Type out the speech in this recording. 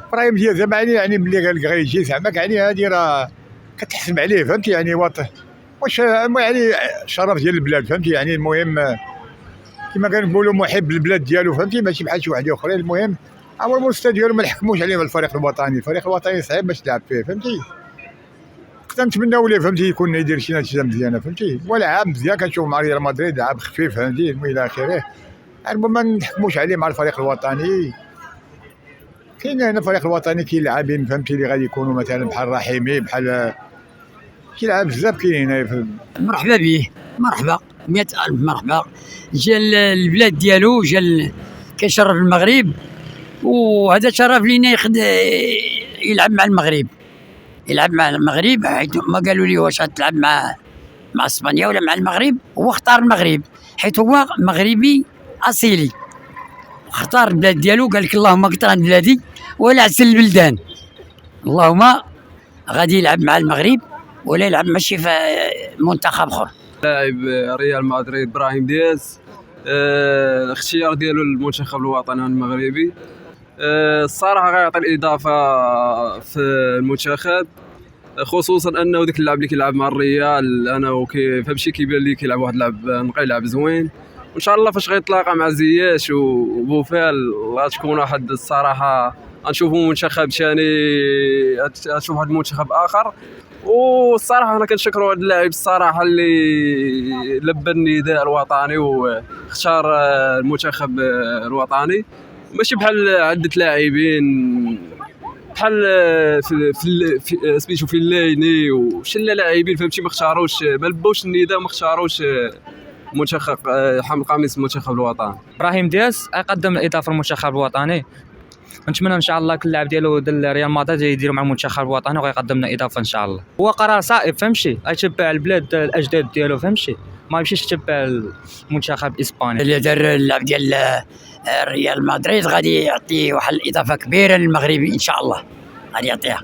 ابراهيم دياز زعما يعني ملي قال لك غيجي زعما يعني هادي راه كتحسب عليه فهمتي يعني واش يعني شرف ديال البلاد فهمتي يعني المهم كما كنقولوا محب البلاد ديالو فهمتي ماشي بحال شي واحد اخرين. المهم هو المستوى ديالو ما نحكموش عليه بالفريق الوطني. الفريق الوطني صعيب باش تلعب فيه فهمتي. كنتمناو ليه فهمتي يكون يدير شي نتيجه مزيانه فهمتي. هو لعب مزيان كنشوف مع ريال مدريد لعب خفيف فهمتي الى اخره. المهم ما نحكموش عليه مع الفريق الوطني. كاين هنا الفريق الوطني كاين لاعبين فهمتي اللي غادي يكونوا مثلا بحال رحيمي بحال كيلعب بزاف كاين هنا. مرحبا به مرحبا 100,000 مرحبا. جا البلاد ديالو جا كيشرف المغرب وهذا شرف لينا يلعب مع المغرب. يلعب مع المغرب حيث ما قالوا لي واش غتلعب مع اسبانيا ولا مع المغرب. هو اختار المغرب حيث هو مغربي اصيلي. اختار البلاد ديالو قال لك اللهم قطران بلادي ولا عسل البلدان. اللهم غادي يلعب مع المغرب ولا يلعب ماشي في منتخب اخر. لاعب ريال مدريد ابراهيم دياز الاختيار ديالو للمنتخب الوطني المغربي الصراحه غيعطي الاضافه في المنتخب، خصوصا انه ديك اللعب اللي كيلعب مع الريال انا فهمتي كيبان لي كيلعب واحد اللعب نقي لعب زوين. وان شاء الله فاش غيتلاقى مع زياش وبوفال غتكون واحد الصراحه غنشوفوا منتخب ثاني، غتشوف واحد المنتخب اخر. والصراحه انا كنشكروا هذا اللاعب الصراحه اللي لبى النداء الوطني واختار المنتخب الوطني، ماشي بحال عده لاعبين بحال في سميتو في الليني وشله لاعبين فهمتي ما اختاروش ما لبوش النداء ما اختاروش منتخب حامل قميص المنتخب الوطني. ابراهيم دياز يقدم الاضافه للمنتخب الوطني. نتمنى ان شاء الله كل لاعب ديالو ديال ريال مدريد يديروا مع المنتخب الوطني ويقدم لنا اضافه ان شاء الله. هو قرار صائب فهمتي، يتبع البلاد الاجداد ديالو فهمتي، ما يمشيش يتبع المنتخب الاسباني. اللي دار اللعب ديال ريال مدريد غادي يعطي واحد الاضافه كبيره للمغربي ان شاء الله غادي يعطيها.